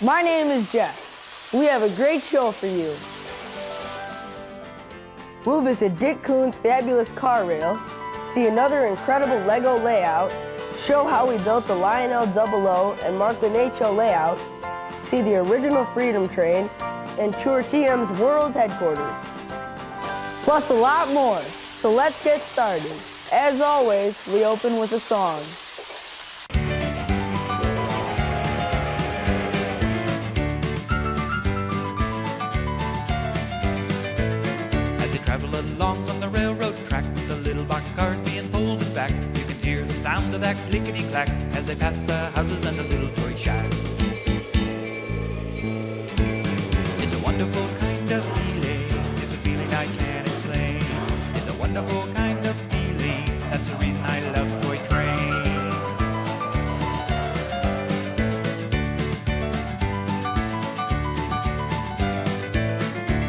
My name is Jeff. We have a great show for you. We'll visit Dick Coon's fabulous car rail, see another incredible Lego layout, show how we built the Lionel and Marklin HO layout, see the original Freedom Train, and tour TM's world headquarters. Plus a lot more, so let's get started. As always, we open with a song. Travel along on the railroad track with the little boxcars being pulled back. You can hear the sound of that clickety-clack as they pass the houses and the little toy shack. It's a wonderful kind of feeling. It's a feeling I can't explain. It's a wonderful kind of feeling. That's the reason I love toy trains.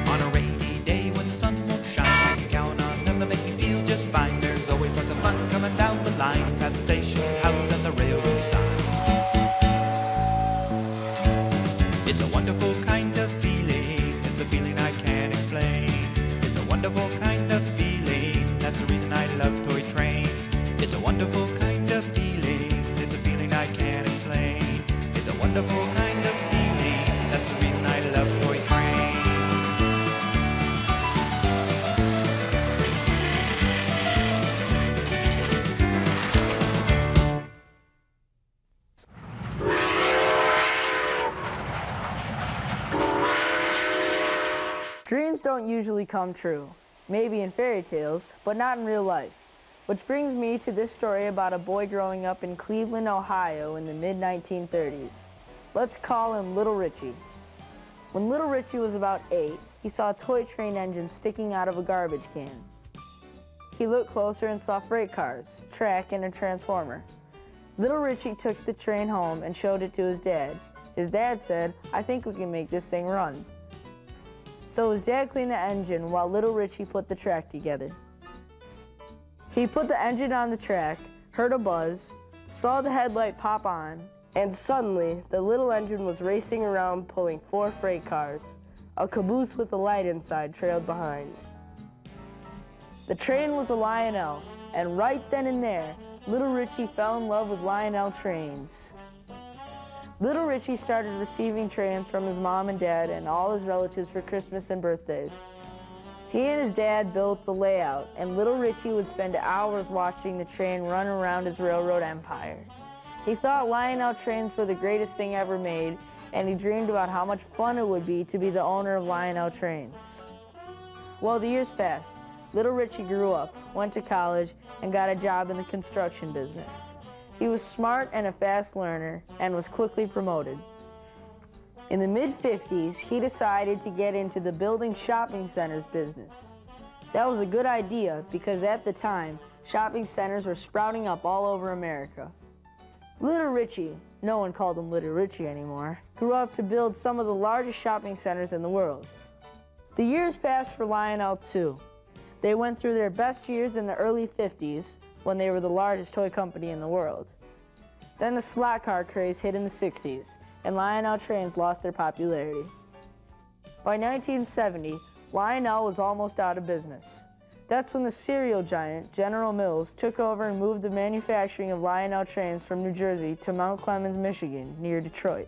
On a rainy day when the sun won't shine, you count on them to make you feel just fine. There's always lots of fun coming down the line, past the station house and the railroad sign. It's a wonderful kind of feeling. It's a feeling I can't explain. It's a wonderful kind of feeling. That's the reason I love toy trains. It's a wonderful kind of feeling. It's a feeling I can't explain. It's a wonderful kind of feeling. That's the reason I love toy trains. Dreams don't usually come true. Maybe in fairy tales, but not in real life. Which brings me to this story about a boy growing up in Cleveland, Ohio in the mid-1930s. Let's call him Little Richie. When Little Richie was about 8, he saw a toy train engine sticking out of a garbage can. He looked closer and saw freight cars, track, and a transformer. Little Richie took the train home and showed it to his dad. His dad said, "I think we can make this thing run." So his dad cleaned the engine while Little Richie put the track together. He put the engine on the track, heard a buzz, saw the headlight pop on, and suddenly the little engine was racing around pulling 4 freight cars. A caboose with a light inside trailed behind. The train was a Lionel, and right then and there, Little Richie fell in love with Lionel trains. Little Richie started receiving trains from his mom and dad and all his relatives for Christmas and birthdays. He and his dad built the layout, and Little Richie would spend hours watching the train run around his railroad empire. He thought Lionel trains were the greatest thing ever made, and he dreamed about how much fun it would be to be the owner of Lionel trains. Well, the years passed. Little Richie grew up, went to college, and got a job in the construction business. He was smart and a fast learner and was quickly promoted. In the mid-50s, he decided to get into the building shopping centers business. That was a good idea because at the time, shopping centers were sprouting up all over America. Little Richie, no one called him Little Richie anymore, grew up to build some of the largest shopping centers in the world. The years passed for Lionel too. They went through their best years in the early 50s, when they were the largest toy company in the world. Then the slot car craze hit in the 60s, and Lionel trains lost their popularity. By 1970, Lionel was almost out of business. That's when the cereal giant, General Mills, took over and moved the manufacturing of Lionel trains from New Jersey to Mount Clemens, Michigan, near Detroit.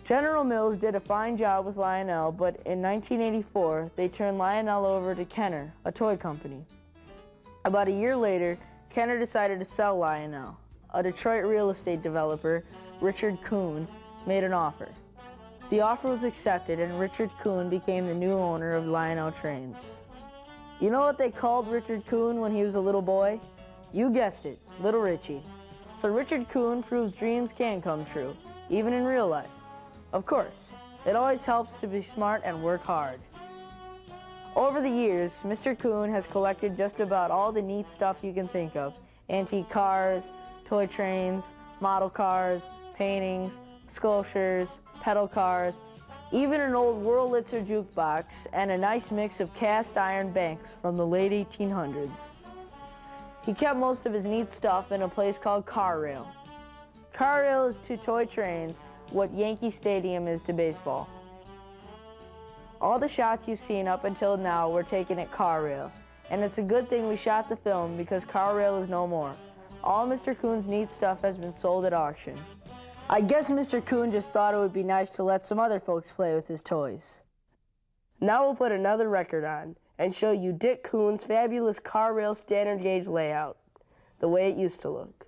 General Mills did a fine job with Lionel, but in 1984, they turned Lionel over to Kenner, a toy company. About a year later, Kenner decided to sell Lionel. A Detroit real estate developer, Richard Coon, made an offer. The offer was accepted, and Richard Coon became the new owner of Lionel trains. You know what they called Richard Coon when he was a little boy? You guessed it, Little Richie. So Richard Coon proves dreams can come true, even in real life. Of course, it always helps to be smart and work hard. Over the years, Mr. Coon has collected just about all the neat stuff you can think of. Antique cars, toy trains, model cars, paintings, sculptures, pedal cars, even an old Wurlitzer jukebox, and a nice mix of cast iron banks from the late 1800s. He kept most of his neat stuff in a place called Car Rail. Car Rail is to toy trains what Yankee Stadium is to baseball. All the shots you've seen up until now were taken at Car Rail, and it's a good thing we shot the film because Car Rail is no more. All Mr. Coon's neat stuff has been sold at auction. I guess Mr. Coon just thought it would be nice to let some other folks play with his toys. Now we'll put another record on and show you Dick Coon's fabulous Car Rail standard gauge layout, the way it used to look.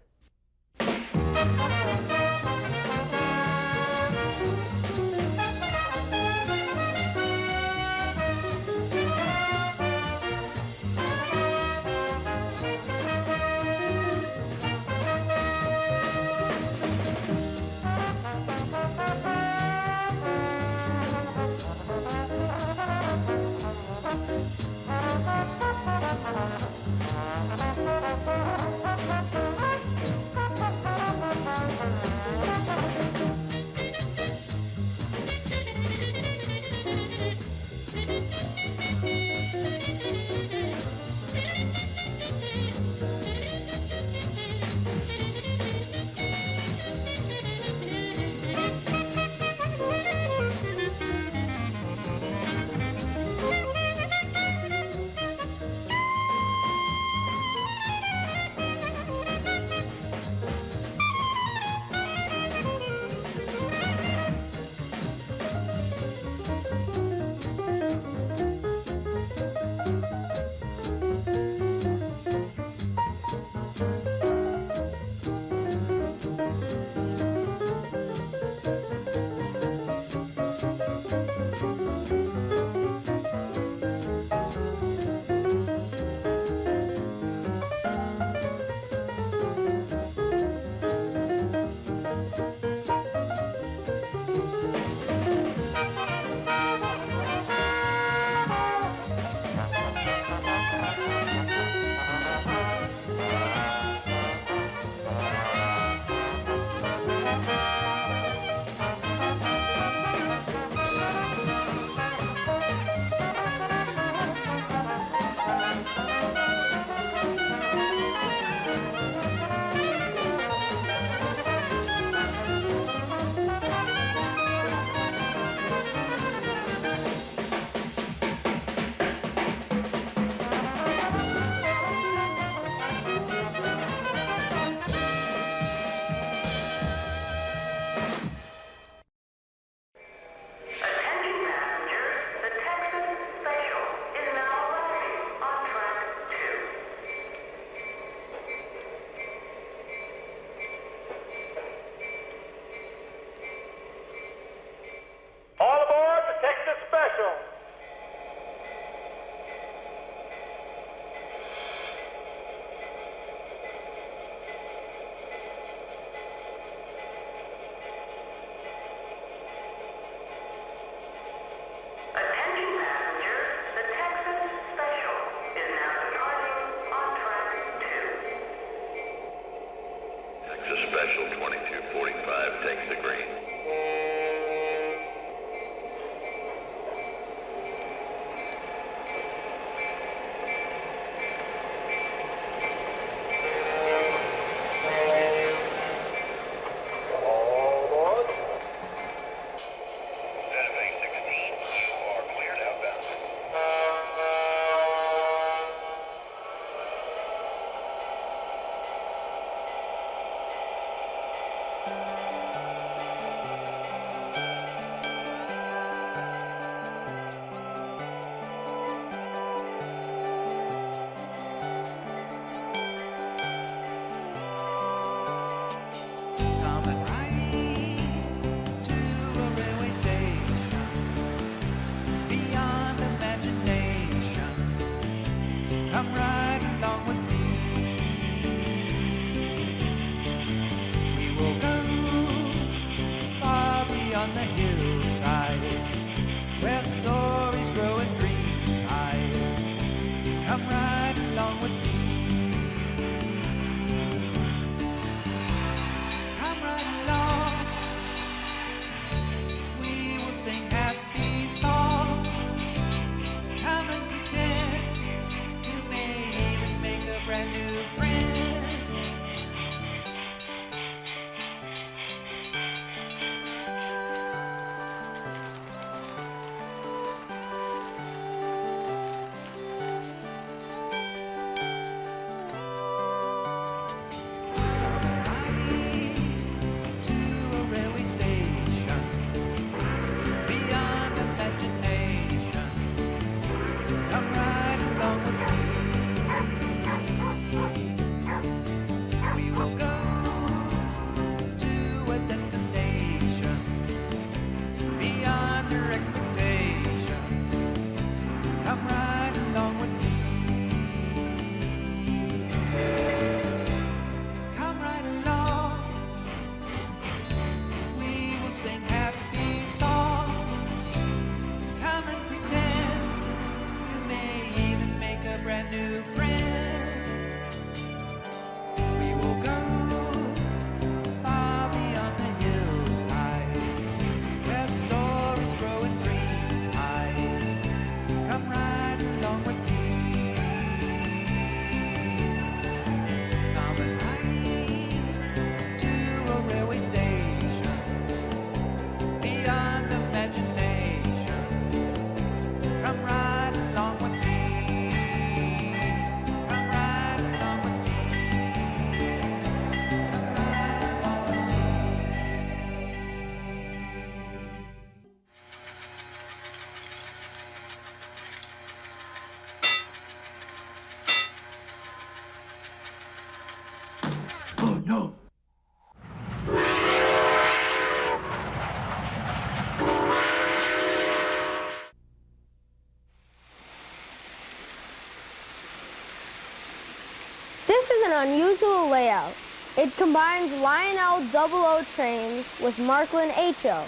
This is an unusual layout. It combines Lionel 00 trains with Marklin HO.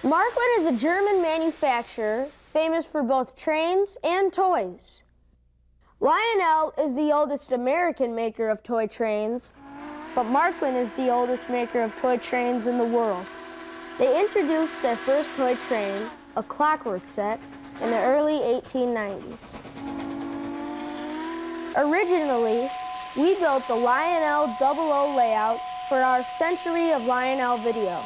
Marklin is a German manufacturer famous for both trains and toys. Lionel is the oldest American maker of toy trains, but Marklin is the oldest maker of toy trains in the world. They introduced their first toy train, a clockwork set, in the early 1890s. Originally, we built the Lionel 00 layout for our Century of Lionel video,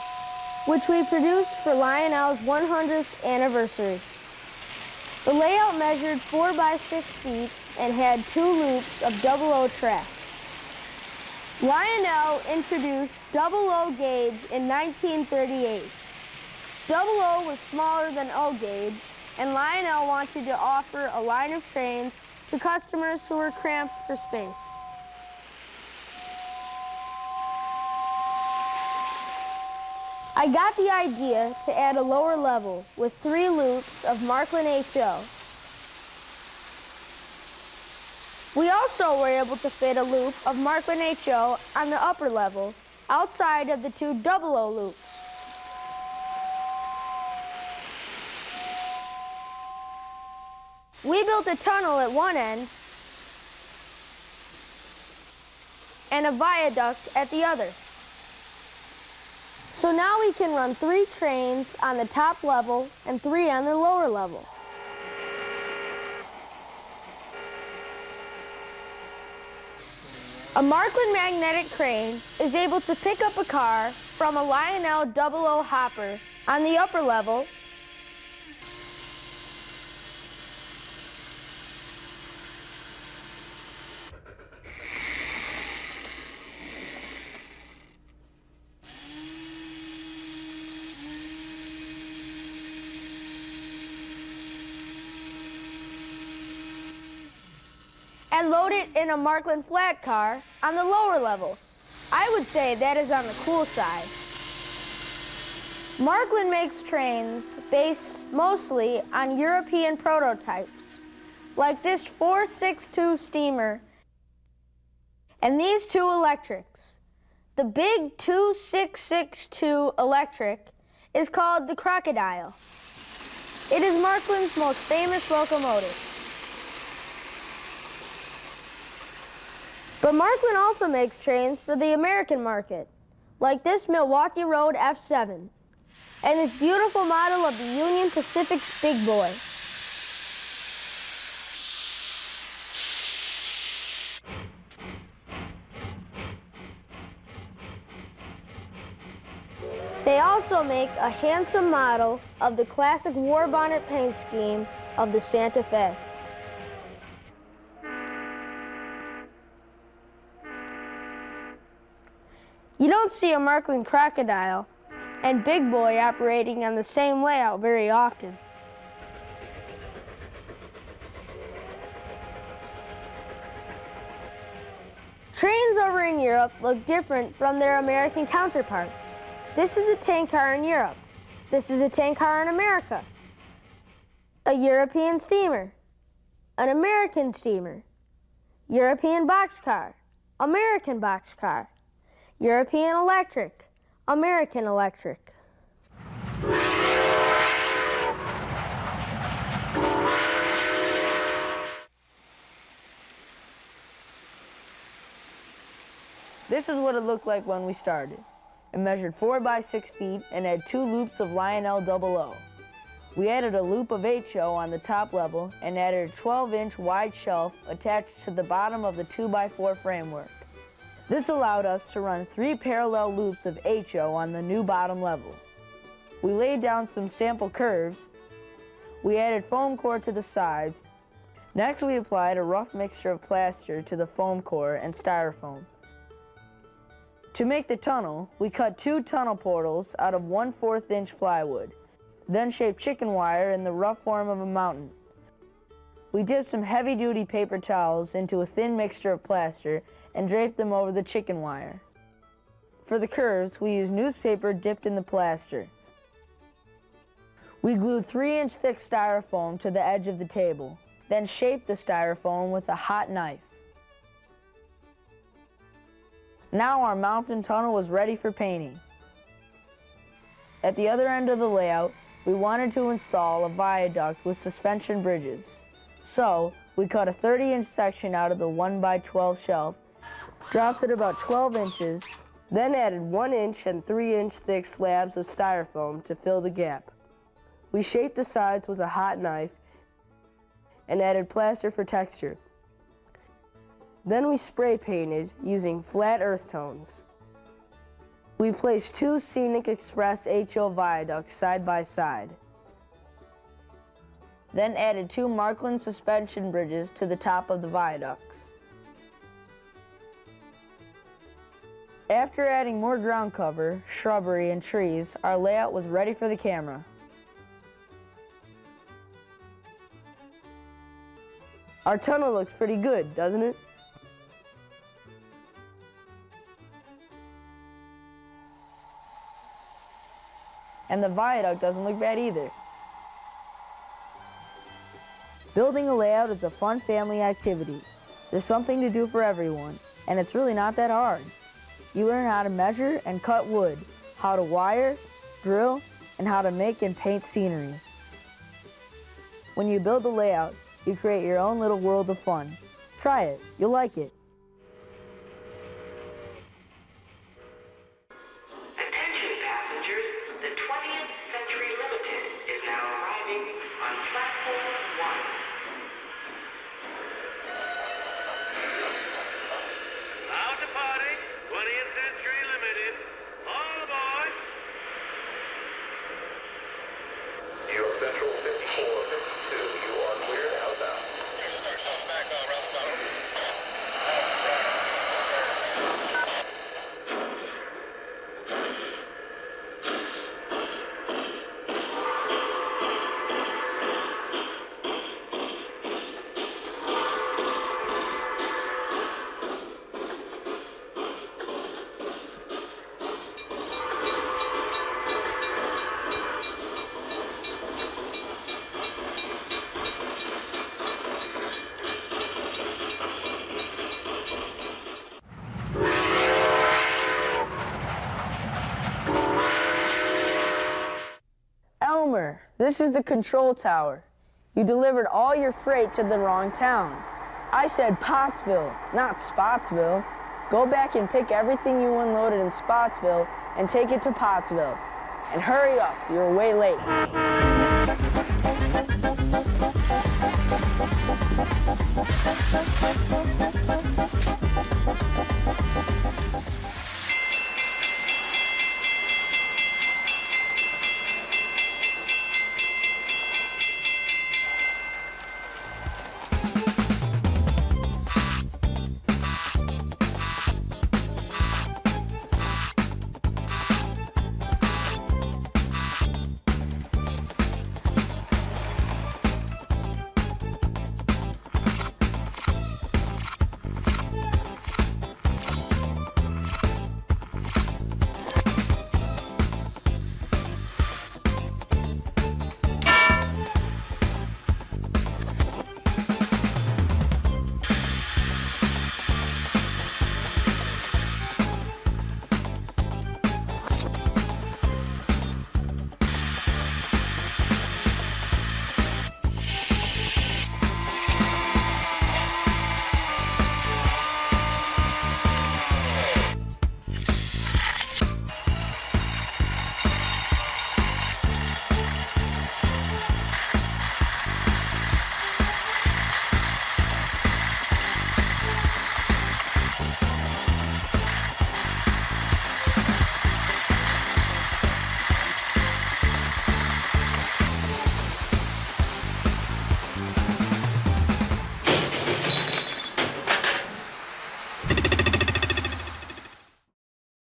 which we produced for Lionel's 100th anniversary. The layout measured 4 by 6 feet and had 2 loops of 00 track. Lionel introduced 00 gauge in 1938. 00 was smaller than O gauge, and Lionel wanted to offer a line of trains to customers who were cramped for space. I got the idea to add a lower level with 3 loops of Marklin HO. We also were able to fit a loop of Marklin HO on the upper level, outside of the 2 00 loops. We built a tunnel at one end and a viaduct at the other. So now we can run 3 trains on the top level and 3 on the lower level. A Marklin magnetic crane is able to pick up a car from a Lionel 00 hopper on the upper level and load it in a Marklin flat car on the lower level. I would say that is on the cool side. Marklin makes trains based mostly on European prototypes, like this 462 steamer and these 2 electrics. The big 2662 electric is called the Crocodile. It is Marklin's most famous locomotive. But Marklin also makes trains for the American market, like this Milwaukee Road F7, and this beautiful model of the Union Pacific's Big Boy. They also make a handsome model of the classic war bonnet paint scheme of the Santa Fe. You don't see a Marklin Crocodile and Big Boy operating on the same layout very often. Trains over in Europe look different from their American counterparts. This is a tank car in Europe. This is a tank car in America. A European steamer. An American steamer. European boxcar. American boxcar. European electric, American electric. This is what it looked like when we started. It measured 4 by 6 feet and had 2 loops of Lionel 00. We added a loop of HO on the top level and added a 12-inch wide shelf attached to the bottom of the 2x4 framework. This allowed us to run 3 parallel loops of HO on the new bottom level. We laid down some sample curves. We added foam core to the sides. Next, we applied a rough mixture of plaster to the foam core and styrofoam. To make the tunnel, we cut 2 tunnel portals out of 1/4 inch plywood, then shaped chicken wire in the rough form of a mountain. We dipped some heavy-duty paper towels into a thin mixture of plaster and draped them over the chicken wire. For the curves, we used newspaper dipped in the plaster. We glued 3-inch thick styrofoam to the edge of the table, then shaped the styrofoam with a hot knife. Now our mountain tunnel was ready for painting. At the other end of the layout, we wanted to install a viaduct with suspension bridges. So, we cut a 30-inch section out of the 1x12 shelf, dropped it about 12 inches, then added 1-inch and 3-inch thick slabs of styrofoam to fill the gap. We shaped the sides with a hot knife and added plaster for texture. Then we spray painted using flat earth tones. We placed 2 Scenic Express HO viaducts side by side. Then added 2 Marklin suspension bridges to the top of the viaducts. After adding more ground cover, shrubbery, and trees, our layout was ready for the camera. Our tunnel looks pretty good, doesn't it? And the viaduct doesn't look bad either. Building a layout is a fun family activity. There's something to do for everyone, and it's really not that hard. You learn how to measure and cut wood, how to wire, drill, and how to make and paint scenery. When you build a layout, you create your own little world of fun. Try it, you'll like it. Attention passengers, the 20th Century Limited is now arriving on platform 1. Now departing, 20th Century Limited. All aboard! New York Central 5452, you are cleared outbound. Elmer, this is the control tower. You delivered all your freight to the wrong town. I said Pottsville, not Spotsville. Go back and pick everything you unloaded in Spotsville and take it to Pottsville. And hurry up, you're way late.